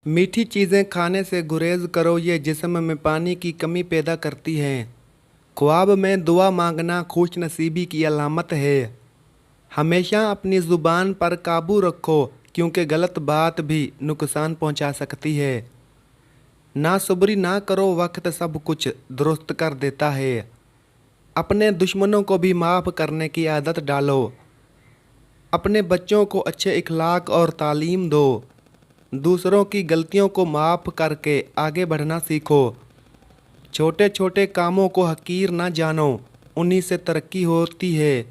मीठी चीज़ें खाने से गुरेज करो, ये जिस्म में पानी की कमी पैदा करती हैं। ख्वाब में दुआ मांगना खुश नसीबी की अलामत है। हमेशा अपनी ज़ुबान पर काबू रखो, क्योंकि गलत बात भी नुकसान पहुंचा सकती है। नासब्री ना करो, वक्त सब कुछ दुरुस्त कर देता है। अपने दुश्मनों को भी माफ़ करने की आदत डालो। अपने बच्चों को अच्छे इखलाक और तालीम दो। दूसरों की गलतियों को माफ़ करके आगे बढ़ना सीखो। छोटे छोटे कामों को हकीर ना जानो, उन्हीं से तरक्की होती है।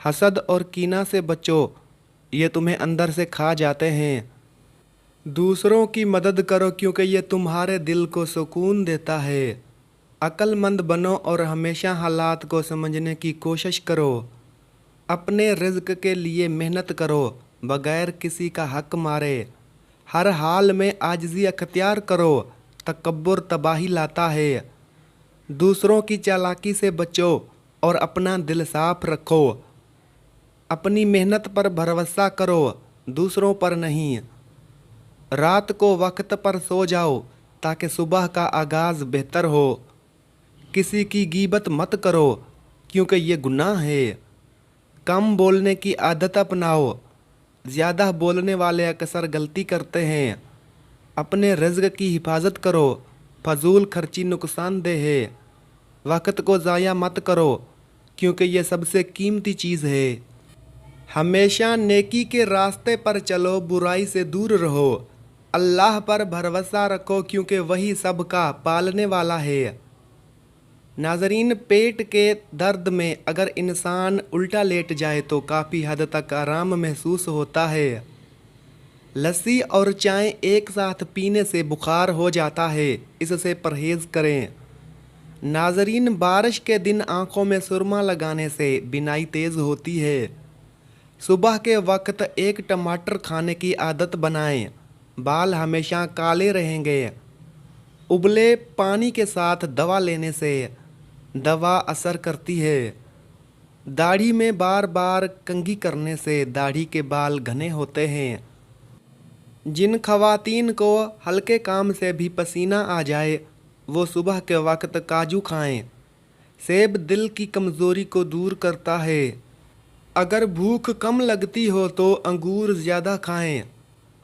हसद और कीना से बचो, ये तुम्हें अंदर से खा जाते हैं। दूसरों की मदद करो, क्योंकि ये तुम्हारे दिल को सुकून देता है। अक्लमंद बनो और हमेशा हालात को समझने की कोशिश करो। अपने रिज़्क के लिए मेहनत करो, बगैर किसी का हक मारे। हर हाल में आजिज़ी अख्तियार करो, तकब्बुर तबाही लाता है। दूसरों की चालाकी से बचो और अपना दिल साफ रखो। अपनी मेहनत पर भरोसा करो, दूसरों पर नहीं। रात को वक्त पर सो जाओ, ताकि सुबह का आगाज़ बेहतर हो। किसी की गीबत मत करो, क्योंकि ये गुनाह है। कम बोलने की आदत अपनाओ, ज़्यादा बोलने वाले अक्सर गलती करते हैं। अपने रिज़्क की हिफाजत करो, फजूल खर्ची नुकसानदेह है। वक्त को ज़ाया मत करो, क्योंकि ये सबसे कीमती चीज़ है। हमेशा नेकी के रास्ते पर चलो, बुराई से दूर रहो। अल्लाह पर भरोसा रखो, क्योंकि वही सबका पालने वाला है। नाज़रीन, पेट के दर्द में अगर इंसान उल्टा लेट जाए तो काफ़ी हद तक आराम महसूस होता है। लस्सी और चाय एक साथ पीने से बुखार हो जाता है, इससे परहेज़ करें। नाज़रीन, बारिश के दिन आँखों में सुरमा लगाने से बिनाई तेज़ होती है। सुबह के वक्त एक टमाटर खाने की आदत बनाएं, बाल हमेशा काले रहेंगे। उबले पानी के साथ दवा लेने से दवा असर करती है। दाढ़ी में बार बार कंघी करने से दाढ़ी के बाल घने होते हैं। जिन खवातीन को हल्के काम से भी पसीना आ जाए, वो सुबह के वक्त काजू खाएं। सेब दिल की कमज़ोरी को दूर करता है। अगर भूख कम लगती हो तो अंगूर ज़्यादा खाएं।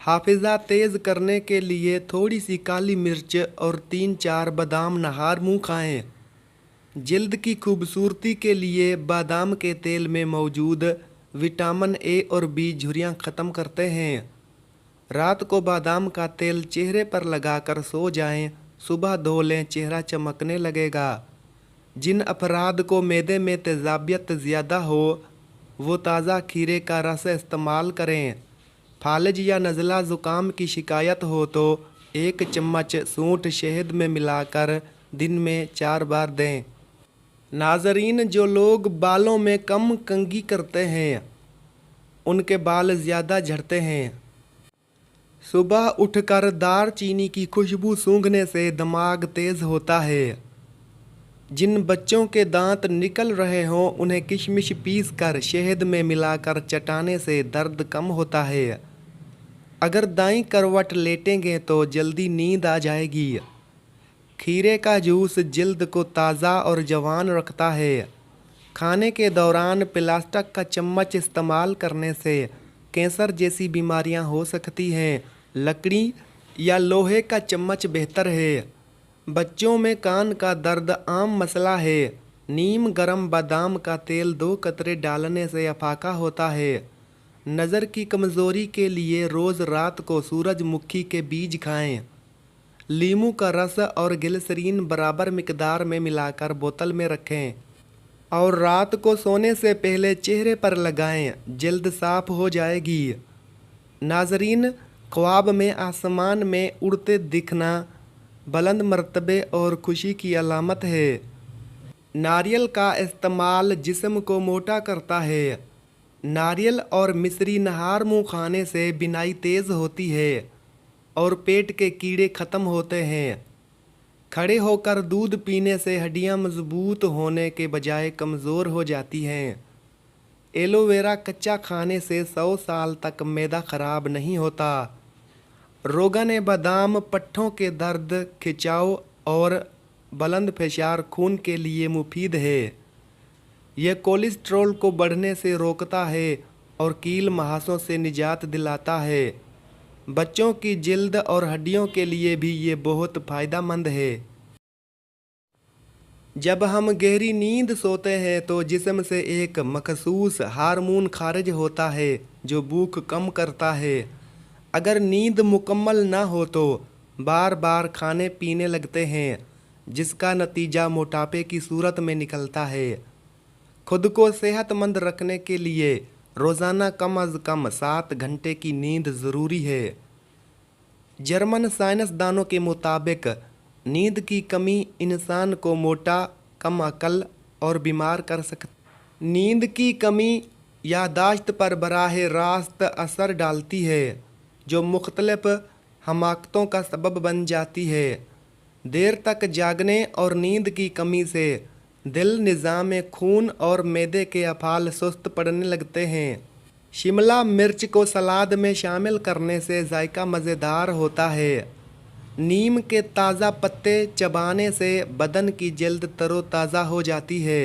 हाफिज़ा तेज़ करने के लिए थोड़ी सी काली मिर्च और 3-4 बादाम नहार मुँह खाएं। जिल्द की खूबसूरती के लिए बादाम के तेल में मौजूद विटामिन ए और बी झुर्रियाँ ख़त्म करते हैं। रात को बादाम का तेल चेहरे पर लगाकर सो जाएं, सुबह धो लें, चेहरा चमकने लगेगा। जिन अफराद को मैदे में तेज़ाबियत ज़्यादा हो, वो ताज़ा खीरे का रस इस्तेमाल करें। फालिज या नज़ला ज़ुकाम की शिकायत हो तो 1 चम्मच सूंठ शहद में मिलाकर दिन में 4 बार दें। नाज़रीन, जो लोग बालों में कम कंघी करते हैं, उनके बाल ज़्यादा झड़ते हैं। सुबह उठकर दार चीनी की खुशबू सूंघने से दिमाग तेज़ होता है। जिन बच्चों के दांत निकल रहे हों, उन्हें किशमिश पीस कर शहद में मिलाकर चटाने से दर्द कम होता है। अगर दाईं करवट लेटेंगे तो जल्दी नींद आ जाएगी। खीरे का जूस जिल्द को ताज़ा और जवान रखता है। खाने के दौरान प्लास्टिक का चम्मच इस्तेमाल करने से कैंसर जैसी बीमारियां हो सकती हैं। लकड़ी या लोहे का चम्मच बेहतर है। बच्चों में कान का दर्द आम मसला है। नीम गरम बादाम का तेल 2 कतरे डालने से अफाका होता है। नज़र की कमज़ोरी के लिए रोज़ रात को सूरजमुखी के बीज खाएं। लीमू का रस और ग्लिसरीन बराबर मिकदार में मिलाकर बोतल में रखें और रात को सोने से पहले चेहरे पर लगाएं, जल्द साफ हो जाएगी। नाज़रीन, ख्वाब में आसमान में उड़ते दिखना बुलंद मर्तबे और खुशी की अलामत है। नारियल का इस्तेमाल जिस्म को मोटा करता है। नारियल और मिश्री नहार मुँह खाने से बिनाई तेज़ होती है और पेट के कीड़े ख़त्म होते हैं। खड़े होकर दूध पीने से हड्डियां मजबूत होने के बजाय कमज़ोर हो जाती हैं। एलोवेरा कच्चा खाने से 100 साल तक मैदा ख़राब नहीं होता। रोगन बादाम पट्ठों के दर्द, खिंचाव और बुलंद फशार खून के लिए मुफीद है। यह कोलेस्ट्रॉल को बढ़ने से रोकता है और कील मुहासों से निजात दिलाता है। बच्चों की जिल्द और हड्डियों के लिए भी ये बहुत फ़ायदेमंद है। जब हम गहरी नींद सोते हैं तो जिस्म से एक मखसूस हार्मोन खारिज होता है जो भूख कम करता है। अगर नींद मुकम्मल ना हो तो बार बार खाने पीने लगते हैं, जिसका नतीजा मोटापे की सूरत में निकलता है। खुद को सेहतमंद रखने के लिए रोज़ाना कम अज़ कम 7 घंटे की नींद ज़रूरी है। जर्मन साइंसदानों के मुताबिक नींद की कमी इंसान को मोटा, कम अक्ल और बीमार कर सकती। नींद की कमी यादाश्त पर बराह रास्त असर डालती है, जो मुख्तलिफ हमाकतों का सबब बन जाती है। देर तक जागने और नींद की कमी से दिल, निज़ाम खून और मैदे के अफ़ाल सुस्त पड़ने लगते हैं। शिमला मिर्च को सलाद में शामिल करने से जायका मज़ेदार होता है। नीम के ताज़ा पत्ते चबाने से बदन की जल्द तरोताज़ा हो जाती है।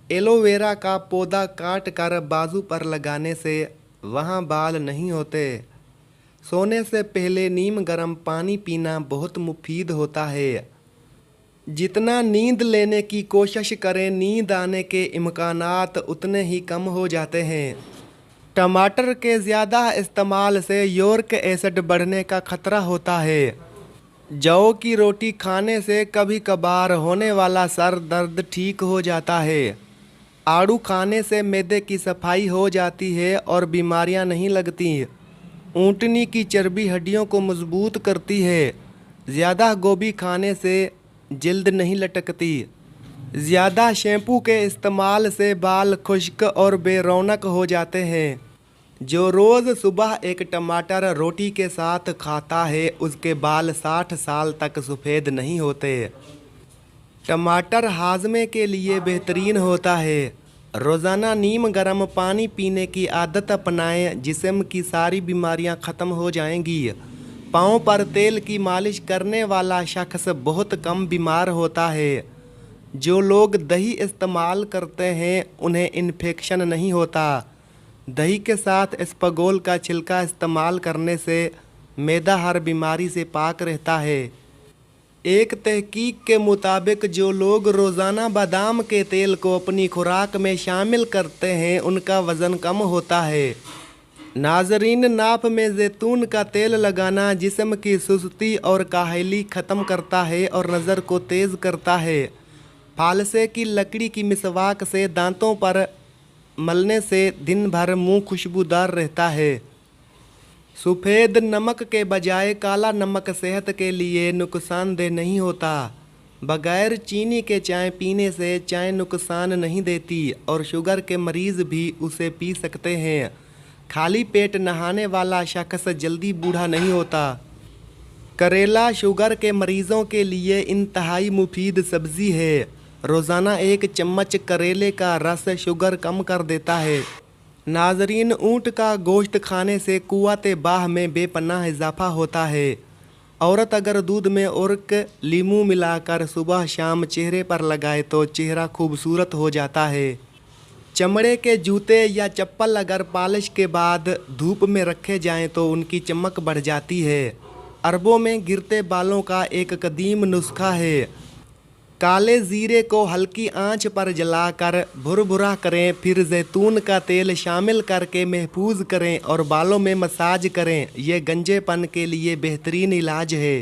एलोवेरा का पौधा काट कर बाजू पर लगाने से वहाँ बाल नहीं होते। सोने से पहले नीम गर्म पानी पीना बहुत मुफीद होता है। जितना नींद लेने की कोशिश करें, नींद आने के इम्कानात उतने ही कम हो जाते हैं। टमाटर के ज़्यादा इस्तेमाल से यूरिक एसिड बढ़ने का खतरा होता है। जौ की रोटी खाने से कभी कभार होने वाला सर दर्द ठीक हो जाता है। आड़ू खाने से मैदे की सफाई हो जाती है और बीमारियां नहीं लगती। ऊँटनी की चर्बी हड्डियों को मजबूत करती है। ज़्यादा गोभी खाने से जल्द नहीं लटकती। ज़्यादा शैम्पू के इस्तेमाल से बाल खुश्क और बेरौनक हो जाते हैं। जो रोज़ सुबह एक टमाटर रोटी के साथ खाता है उसके बाल 60 साल तक सफ़ेद नहीं होते। टमाटर हाजमे के लिए बेहतरीन होता है। रोज़ाना नीम गर्म पानी पीने की आदत अपनाएं, जिस्म की सारी बीमारियां ख़त्म हो जाएंगी। पाँव पर तेल की मालिश करने वाला शख्स बहुत कम बीमार होता है। जो लोग दही इस्तेमाल करते हैं उन्हें इन्फेक्शन नहीं होता। दही के साथ इसबगोल का छिलका इस्तेमाल करने से मैदा हर बीमारी से पाक रहता है। एक तहकीक के मुताबिक जो लोग रोज़ाना बादाम के तेल को अपनी खुराक में शामिल करते हैं उनका वज़न कम होता है। नाजरीन, नाप में जैतून का तेल लगाना जिस्म की सुस्ती और काहली ख़त्म करता है और नज़र को तेज़ करता है। फालसे की लकड़ी की मिसवाक से दांतों पर मलने से दिन भर मुंह खुशबूदार रहता है। सफ़ेद नमक के बजाय काला नमक सेहत के लिए नुकसानदेह नहीं होता। बगैर चीनी के चाय पीने से चाय नुकसान नहीं देती और शुगर के मरीज़ भी उसे पी सकते हैं। खाली पेट नहाने वाला शख्स जल्दी बूढ़ा नहीं होता। करेला शुगर के मरीज़ों के लिए इंतहाई मुफीद सब्ज़ी है। रोज़ाना 1 चम्मच करेले का रस शुगर कम कर देता है। नाजरीन, ऊँट का गोश्त खाने से कुव्वत बाह में बेपनाह इजाफा होता है। औरत अगर दूध में उर्क लीमू मिलाकर सुबह शाम चेहरे पर लगाए तो चेहरा खूबसूरत हो जाता है। चमड़े के जूते या चप्पल अगर पॉलिश के बाद धूप में रखे जाएं तो उनकी चमक बढ़ जाती है। अरबों में गिरते बालों का एक कदीम नुस्खा है। काले ज़ीरे को हल्की आंच पर जलाकर भुरभुरा करें, फिर जैतून का तेल शामिल करके महफूज करें और बालों में मसाज करें। यह गंजेपन के लिए बेहतरीन इलाज है।